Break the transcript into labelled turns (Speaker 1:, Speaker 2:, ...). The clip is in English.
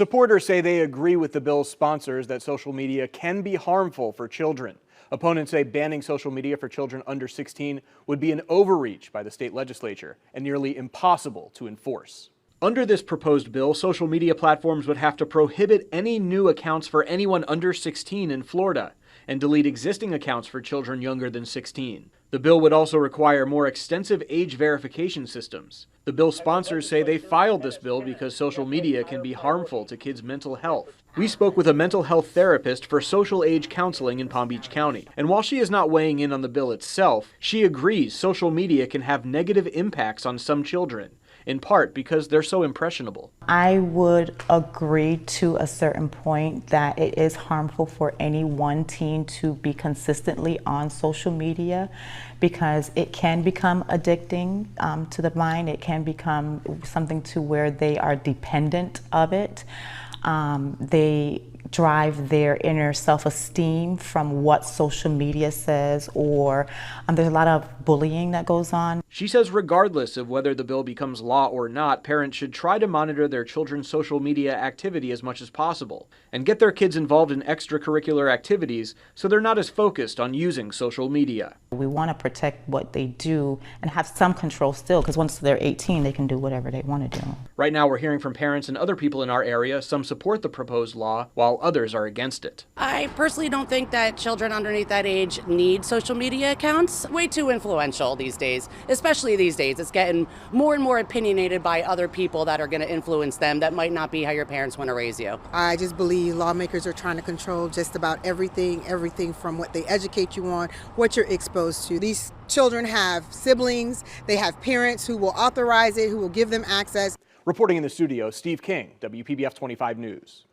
Speaker 1: Supporters say they agree with the bill's sponsors that social media can be harmful for children. Opponents say banning social media for children under 16 would be an overreach by the state legislature and nearly impossible to enforce. Under this proposed bill, social media platforms would have to prohibit any new accounts for anyone under 16 in Florida and delete existing accounts for children younger than 16. The bill would also require more extensive age verification systems. The bill's sponsors say they filed this bill because social media can be harmful to kids' mental health. We spoke with a mental health therapist for social age counseling in Palm Beach County. And while she is not weighing in on the bill itself, she agrees social media can have negative impacts on some children, in part because they're so impressionable.
Speaker 2: I would agree to a certain point that it is harmful for any one teen to be consistently on social media because it can become addicting to the mind. It can become something to where they are dependent of it. They drive their inner self-esteem from what social media says, or there's a lot of bullying that goes on.
Speaker 1: She says regardless of whether the bill becomes law or not, parents should try to monitor their children's social media activity as much as possible and get their kids involved in extracurricular activities so they're not as focused on using social media.
Speaker 2: We want to protect what they do and have some control still, because once they're 18, they can do whatever they want to do.
Speaker 1: Right now, we're hearing from parents and other people in our area. Some support the proposed law, while others are against it.
Speaker 3: I personally don't think that children underneath that age need social media accounts. Way too influential these days, especially these days. It's getting more and more opinionated by other people that are going to influence them that might not be how your parents want to raise you.
Speaker 4: I just believe lawmakers are trying to control just about everything from what they educate you on, what you're exposed to. These children have siblings, they have parents who will authorize it, who will give them access.
Speaker 1: Reporting in the studio, Steve King, WPBF 25 News.